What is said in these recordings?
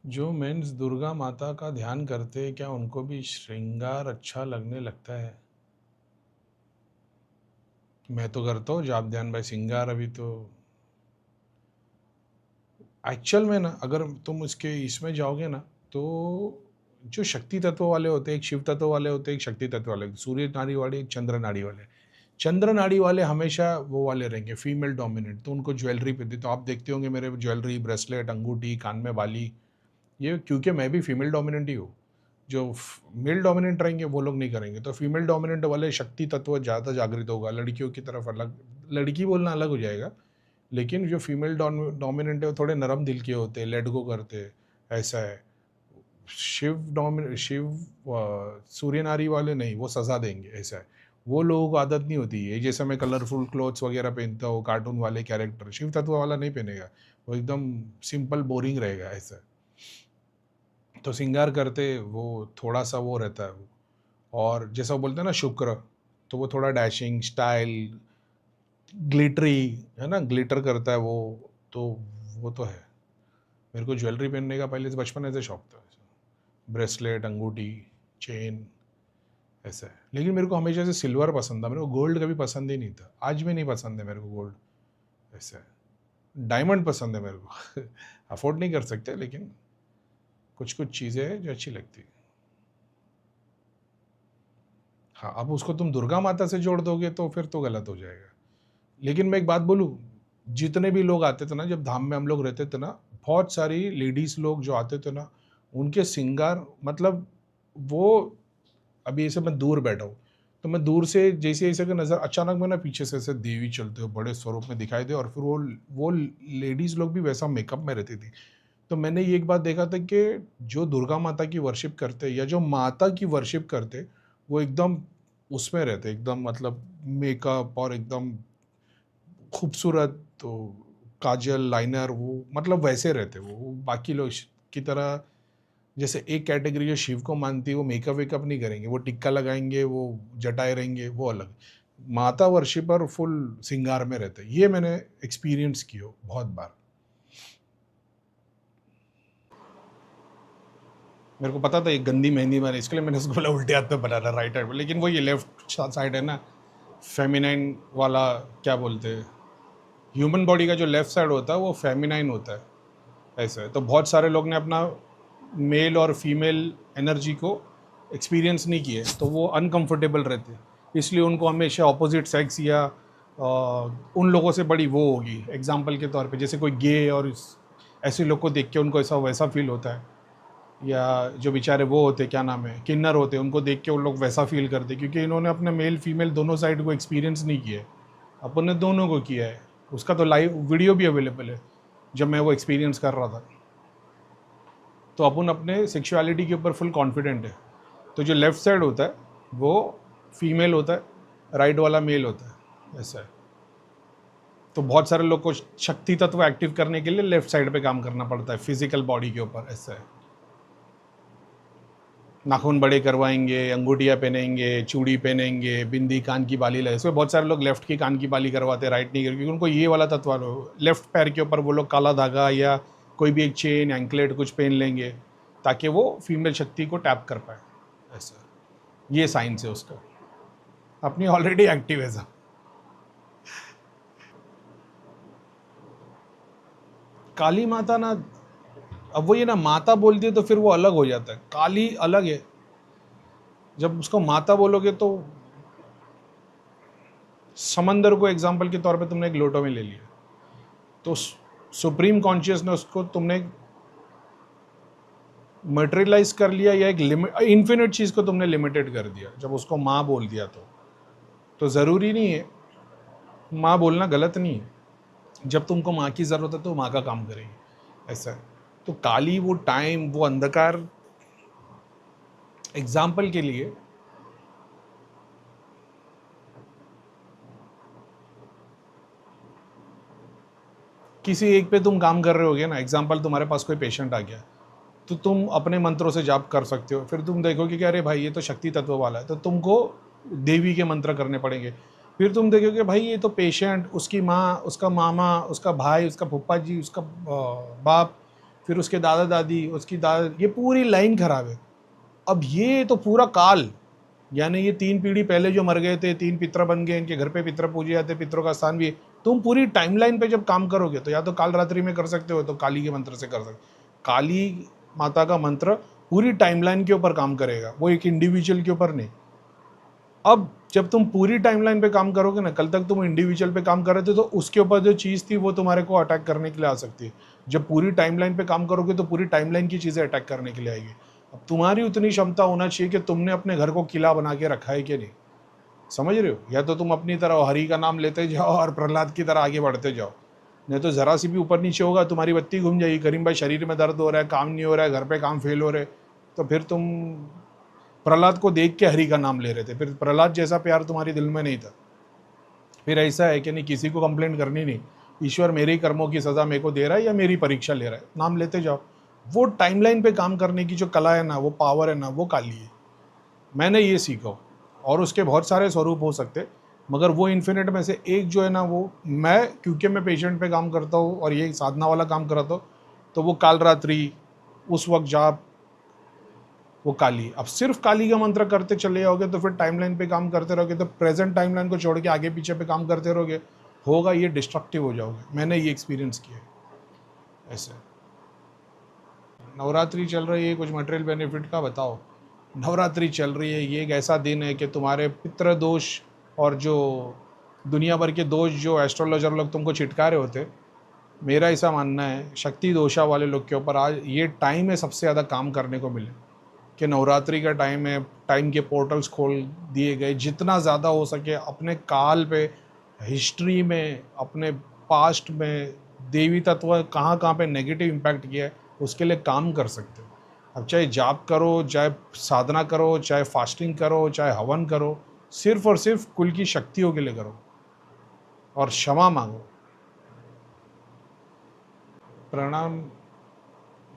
जो मेंस दुर्गा माता का ध्यान करते हैं, क्या उनको भी श्रृंगार अच्छा लगने लगता है? मैं तो करता हूँ जाप ध्यान भाई, श्रृंगार अभी तो एक्चुअल में ना, अगर तुम इसके इसमें जाओगे ना, तो जो शक्ति तत्व वाले होते हैं, एक शिव तत्व वाले होते हैं, एक शक्ति तत्व वाले, सूर्य नाड़ी वाले, एक चंद्र नाड़ी वाले। चंद्र नाड़ी वाले हमेशा वो वाले रहेंगे, फीमेल डोमिनेंट, तो उनको ज्वेलरी पहनते, तो आप देखते होंगे मेरे ज्वेलरी, ब्रेसलेट, अंगूठी, कान में बाली, ये क्योंकि मैं भी फीमेल डोमिनेंट ही हूँ। जो मेल डोमिनेंट रहेंगे वो लोग नहीं करेंगे, तो फीमेल डोमिनेंट वाले शक्ति तत्व ज़्यादा जागृत होगा, लड़कियों की तरफ अलग, लड़की बोलना अलग हो जाएगा। लेकिन जो फीमेल डोमिनेंट है वो थोड़े नरम दिल के होते हैं, लेट गो करते हैं, ऐसा है। शिव सूर्य नारी वाले नहीं, वो सजा देंगे, ऐसा है। वो लोगों को आदत नहीं होती है, जैसे मैं कलरफुल क्लोथ्स वगैरह पहनता हूँ, कार्टून वाले कैरेक्टर, शिव तत्व वाला नहीं पहनेगा, वो एकदम सिंपल बोरिंग रहेगा, ऐसा है। तो श्रृंगार करते वो थोड़ा सा वो रहता है वो। और जैसा वो बोलते हैं ना शुक्र, तो वो थोड़ा डैशिंग स्टाइल, ग्लिटरी, है ना, ग्लिटर करता है तो वो तो है। मेरे को ज्वेलरी पहनने का पहले से बचपन से शौक था, ब्रेसलेट, अंगूठी, चेन, ऐसा है। लेकिन मेरे को हमेशा से सिल्वर पसंद था, मेरे को गोल्ड कभी पसंद ही नहीं था, आज भी नहीं पसंद है मेरे को गोल्ड, ऐसा है। डायमंड पसंद है मेरे को अफोर्ड नहीं कर सकते, लेकिन कुछ कुछ चीज़ें हैं जो अच्छी लगती है। हाँ, अब उसको तुम दुर्गा माता से जोड़ दोगे तो फिर तो गलत हो जाएगा। लेकिन मैं एक बात बोलूँ, जितने भी लोग आते थे ना, जब धाम में हम लोग रहते थे ना, बहुत सारी लेडीज़ लोग जो आते थे ना, उनके श्रृंगार मतलब वो, अभी ऐसे मैं दूर बैठा हूँ, तो मैं दूर से जैसे ऐसे कि नज़र अचानक में ना पीछे से ऐसे देवी चलते हुए बड़े स्वरूप में दिखाई दे, और फिर वो लेडीज़ लोग भी वैसा मेकअप में रहती थी। तो मैंने ये एक बात देखा था कि जो दुर्गा माता की वर्शिप करते या जो माता की वर्शिप करते, वो एकदम उसमें रहते, एकदम मतलब मेकअप और एकदम खूबसूरत, तो काजल, लाइनर, वो मतलब वैसे रहते वो बाकी लोग की तरह। जैसे एक कैटेगरी जो शिव को मानती है, वो मेकअप वेकअप नहीं करेंगे, वो टिक्का लगाएंगे, वो जटाए रहेंगे, वो अलग। माता वर्शिपर फुल सिंगार में रहते, ये मैंने एक्सपीरियंस किया बहुत बार। मेरे को पता था ये गंदी मेहंदी बने, इसके लिए मैंने उसको बोला उल्टे हाथ में बनाना, राइट हैंड में, लेकिन वो ये लेफ्ट साइड है ना, फेमिनाइन वाला, क्या बोलते हैं, ह्यूमन बॉडी का जो लेफ्ट साइड होता है वो फेमिनाइन होता है, ऐसा है। तो बहुत सारे लोग ने अपना मेल और फीमेल एनर्जी को एक्सपीरियंस नहीं किए, तो वो अनकंफर्टेबल रहते हैं, इसलिए उनको हमेशा ऑपोजिट सेक्स या उन लोगों से बड़ी वो होगी। एग्जांपल के तौर पे जैसे कोई गे और ऐसे लोग को देख के उनको ऐसा वैसा फील होता है, या जो बेचारे वो होते, क्या नाम है, किन्नर होते, उनको देख के उन लोग वैसा फील करते, क्योंकि इन्होंने अपने मेल फीमेल दोनों साइड को एक्सपीरियंस नहीं किया है। अपन ने दोनों को किया है, उसका तो लाइव वीडियो भी अवेलेबल है, जब मैं वो एक्सपीरियंस कर रहा था। तो अपन अपने सेक्सुअलिटी के ऊपर फुल कॉन्फिडेंट है। तो जो लेफ्ट साइड होता है वो फीमेल होता है, राइट वाला मेल होता है, ऐसा है। तो बहुत सारे लोग को शक्ति तत्व एक्टिव करने के लिए लेफ्ट साइड पे काम करना पड़ता है, फिजिकल बॉडी के ऊपर, ऐसा है। नाखून बड़े करवाएंगे, अंगूठियाँ पहनेंगे, चूड़ी पहनेंगे, बिंदी, कान की बाली लगे, इसमें बहुत सारे लोग लेफ्ट की कान की बाली करवाते हैं, राइट नहीं करके, क्योंकि उनको ये वाला तत्व लेफ्ट पैर के ऊपर वो लोग काला धागा या कोई भी एक चेन, एंकलेट कुछ पहन लेंगे, ताकि वो फीमेल शक्ति को टैप कर पाए, ऐसा। ये साइंस है उसका, अपनी ऑलरेडी एक्टिव है सब। काली माता ना, अब वो ये ना माता बोलती है तो फिर वो अलग हो जाता है, काली अलग है। जब उसको माता बोलोगे तो समंदर को एग्जाम्पल के तौर पे तुमने एक लोटो में ले लिया, तो सुप्रीम कॉन्शियसनेस को तुमने मटेरियलाइज कर लिया, या एक लिमिट इन्फिनिट चीज़ को तुमने लिमिटेड कर दिया जब उसको माँ बोल दिया। तो ज़रूरी नहीं है, माँ बोलना गलत नहीं है, जब तुमको माँ की ज़रूरत है तो माँ का काम करेगी, ऐसा है। तो काली वो टाइम, वो अंधकार, एग्जाम्पल के लिए किसी एक पे तुम काम कर रहे होगे ना, एग्जाम्पल तुम्हारे पास कोई पेशेंट आ गया, तो तुम अपने मंत्रों से जाप कर सकते हो, फिर तुम देखोगे कि अरे भाई ये तो शक्ति तत्व वाला है, तो तुमको देवी के मंत्र करने पड़ेंगे। फिर तुम देखोगे भाई ये तो पेशेंट, उसकी माँ, उसका मामा, उसका भाई, उसका फूफा जी, उसका बाप, फिर उसके दादा दादी, उसकी दादा, ये पूरी लाइन खराब है। अब ये तो पूरा काल, यानी ये 3 पीढ़ी पहले जो मर गए थे, 3 पितर बन गए, इनके घर पे पितर पूजे जाते, पितरों का स्थान भी है। तुम पूरी टाइमलाइन पे जब काम करोगे तो या तो काल रात्रि में कर सकते हो, तो काली के मंत्र से कर सकते हो। काली माता का मंत्र पूरी टाइमलाइन के ऊपर काम करेगा, वो एक इंडिविजुअल के ऊपर नहीं। अब जब तुम पूरी टाइमलाइन पे काम करोगे ना, कल तक तुम इंडिविजुअल पे काम कर रहे थे तो उसके ऊपर जो चीज़ थी वो तुम्हारे को अटैक करने के लिए आ सकती है। जब पूरी टाइमलाइन पे काम करोगे तो पूरी टाइमलाइन की चीज़ें अटैक करने के लिए आएगी। अब तुम्हारी उतनी क्षमता होना चाहिए कि तुमने अपने घर को किला बना के रखा है कि नहीं, समझ रहे हो? या तो तुम अपनी तरह हरि का नाम लेते जाओ और प्रहलाद की तरह आगे बढ़ते जाओ, नहीं तो ज़रा सी भी ऊपर नीचे होगा तुम्हारी बत्ती घूम जाएगी। करीम भाई शरीर में दर्द हो रहा है, काम नहीं हो रहा है, घर पे काम फेल हो रहे, तो फिर तुम प्रहलाद को देख के हरि का नाम ले रहे थे, फिर प्रहलाद जैसा प्यार तुम्हारे दिल में नहीं था। फिर ऐसा है कि नहीं, किसी को कंप्लेंट करनी नहीं, ईश्वर मेरे ही कर्मों की सज़ा मेरे को दे रहा है या मेरी परीक्षा ले रहा है, नाम लेते जाओ। वो टाइमलाइन पे काम करने की जो कला है ना, वो पावर है ना, वो काली है। मैंने ये सीखा, और उसके बहुत सारे स्वरूप हो सकते, मगर वो इन्फिनिट में से एक जो है ना, वो मैं, क्योंकि मैं पेशेंट पे काम करता हूँ और ये साधना वाला काम करता हूँ, तो वो काल रात्रि, उस वक्त जाप, वो काली। अब सिर्फ काली का मंत्र करते चले जाओगे तो फिर टाइमलाइन पे काम करते रहोगे, तो प्रेजेंट टाइमलाइन को छोड़ के आगे पीछे पे काम करते रहोगे, होगा ये डिस्ट्रक्टिव हो जाओगे। मैंने ये एक्सपीरियंस किया है। ऐसे नवरात्रि चल रही है, कुछ मटेरियल बेनिफिट का बताओ। नवरात्रि चल रही है, ये एक ऐसा दिन है कि तुम्हारे पितृ दोष और जो दुनिया भर के दोष जो एस्ट्रोलॉजर लोग तुमको छिटका रहे होते, मेरा ऐसा मानना है शक्ति दोषा वाले लोग के ऊपर आज ये टाइम है सबसे ज़्यादा काम करने को मिले, कि नवरात्रि का टाइम है, टाइम के पोर्टल्स खोल दिए गए, जितना ज़्यादा हो सके अपने काल पे, हिस्ट्री में, अपने पास्ट में देवी तत्व कहाँ कहाँ पे नेगेटिव इम्पैक्ट किया है उसके लिए काम कर सकते हो। अब चाहे जाप करो, चाहे साधना करो, चाहे फास्टिंग करो, चाहे हवन करो, सिर्फ और सिर्फ कुल की शक्तियों के लिए करो और क्षमा मांगो। प्रणाम।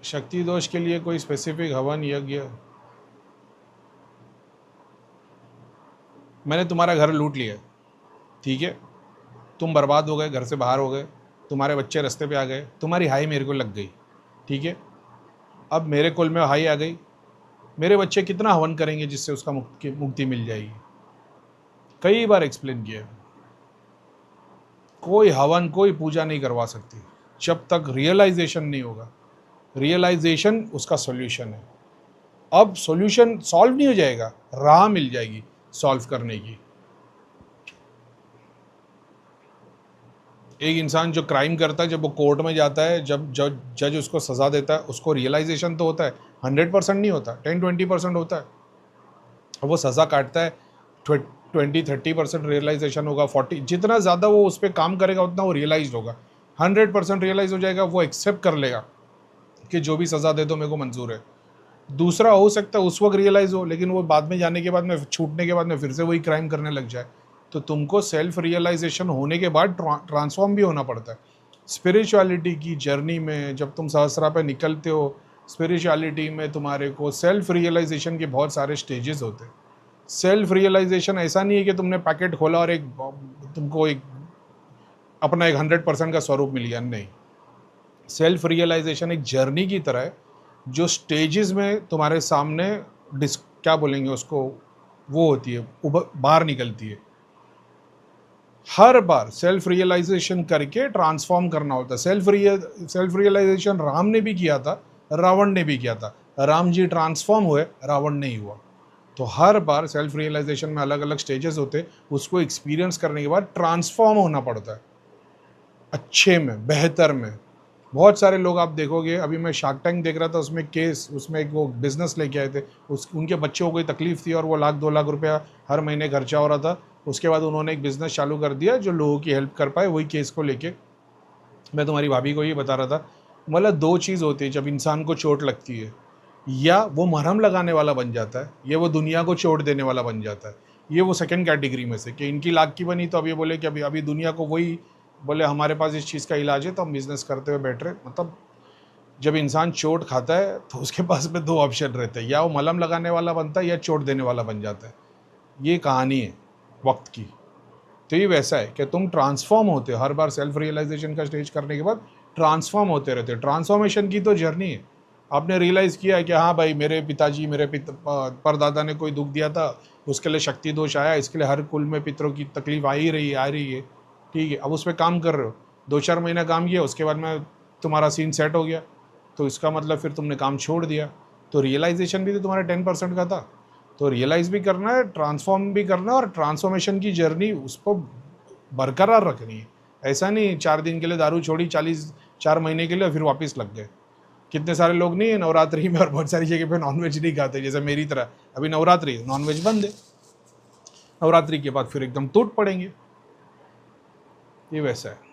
शक्ति दोष के लिए कोई स्पेसिफिक हवन यज्ञ? मैंने तुम्हारा घर लूट लिया, ठीक है, तुम बर्बाद हो गए, घर से बाहर हो गए, तुम्हारे बच्चे रास्ते पे आ गए, तुम्हारी हाई मेरे को लग गई, ठीक है। अब मेरे कुल में हाई आ गई, मेरे बच्चे कितना हवन करेंगे जिससे उसका मुक्ति मिल जाएगी? कई बार एक्सप्लेन किया, कोई हवन, कोई पूजा नहीं करवा सकती जब तक रियलाइजेशन नहीं होगा। रियलाइजेशन उसका सॉल्यूशन है। अब सॉल्यूशन सॉल्व नहीं हो जाएगा, राह मिल जाएगी सॉल्व करने की। एक इंसान जो क्राइम करता है, जब वो कोर्ट में जाता है, जब जज उसको सज़ा देता है, उसको रियलाइजेशन तो होता है, 100% नहीं होता, 10-20% होता है। वो सज़ा काटता है, 20-30% रियलाइजेशन होगा, 40, जितना ज़्यादा वो उस पर काम करेगा उतना वो रियलाइज होगा। 100% रियलाइज हो जाएगा, वो एक्सेप्ट कर लेगा कि जो भी सज़ा दे दो मेरे को मंजूर है। दूसरा हो सकता है उस वक्त रियलाइज़ हो, लेकिन वो बाद में जाने के बाद में, छूटने के बाद में फिर से वही क्राइम करने लग जाए। तो तुमको सेल्फ रियलाइजेशन होने के बाद ट्रांसफॉर्म भी होना पड़ता है। स्पिरिचुअलिटी की जर्नी में जब तुम सहस्रा पे निकलते हो, स्पिरिचुअलिटी में तुम्हारे को सेल्फ रियलाइजेशन के बहुत सारे स्टेजेस होते हैं। सेल्फ रियलाइजेशन ऐसा नहीं है कि तुमने पैकेट खोला और एक तुमको एक अपना एक 100% का स्वरूप मिल गया, नहीं। सेल्फ रियलाइजेशन एक जर्नी की तरह है, जो स्टेजेस में तुम्हारे सामने क्या बोलेंगे उसको, वो होती है, बाहर निकलती है। हर बार सेल्फ रियलाइजेशन करके ट्रांसफॉर्म करना होता है। सेल्फ रियलाइजेशन राम ने भी किया था, रावण ने भी किया था। राम जी ट्रांसफॉर्म हुए, रावण नहीं हुआ। तो हर बार सेल्फ रियलाइजेशन में अलग अलग स्टेजेस होते, उसको एक्सपीरियंस करने के बाद ट्रांसफॉर्म होना पड़ता है, अच्छे में, बेहतर में। बहुत सारे लोग आप देखोगे, अभी मैं शार्क टैंक देख रहा था, उसमें केस, उसमें एक वो बिज़नेस लेके आए थे, उनके बच्चों को कोई तकलीफ़ थी और वो 1-2 लाख रुपया हर महीने खर्चा हो रहा था। उसके बाद उन्होंने एक बिज़नेस चालू कर दिया जो लोगों की हेल्प कर पाए। वही केस को लेके मैं तुम्हारी भाभी को ये बता रहा था, मतलब 2 चीज़ होती है जब इंसान को चोट लगती है, या वो मरहम लगाने वाला बन जाता है, या वो दुनिया को चोट देने वाला बन जाता है। ये वो सेकंड कैटेगरी में से, कि इनकी लाख की बनी तो अब ये बोले कि अभी दुनिया को वही बोले हमारे पास इस चीज़ का इलाज है तो हम बिज़नेस करते हुए बैठ रहे। मतलब जब इंसान चोट खाता है तो उसके पास में 2 ऑप्शन रहते हैं, या वो मलहम लगाने वाला बनता है या चोट देने वाला बन जाता है। ये कहानी है वक्त की। तो ये वैसा है कि तुम ट्रांसफॉर्म होते हो हर बार सेल्फ रियलाइजेशन का स्टेज करने के बाद, ट्रांसफॉर्म होते रहते हैं। ट्रांसफॉर्मेशन की तो जर्नी है। आपने रियलाइज़ किया है कि हाँ भाई, मेरे पिताजी, मेरे परदादा ने कोई दुख दिया था, उसके लिए शक्ति दोष आया, इसके लिए हर कुल में पितरों की तकलीफ आ ही रही है, आ रही है, ठीक है। अब उस पर काम कर रहे हो, 2-4 महीना काम किया, उसके बाद में तुम्हारा सीन सेट हो गया, तो इसका मतलब फिर तुमने काम छोड़ दिया। तो रियलाइजेशन भी तो तुम्हारा 10% का था। तो रियलाइज़ भी करना है, ट्रांसफॉर्म भी करना है, और ट्रांसफॉर्मेशन की जर्नी उसको बरकरार रखनी है। ऐसा नहीं 4 दिन के लिए दारू छोड़ी, 4 महीने के लिए फिर वापस लग गए। कितने सारे लोग नहीं है नवरात्रि में और बहुत सारी जगह पे नॉनवेज नहीं खाते, जैसे मेरी तरह। अभी नवरात्रि, नॉनवेज बंद है, नवरात्रि के बाद फिर एकदम टूट पड़ेंगे। ये वैसा है।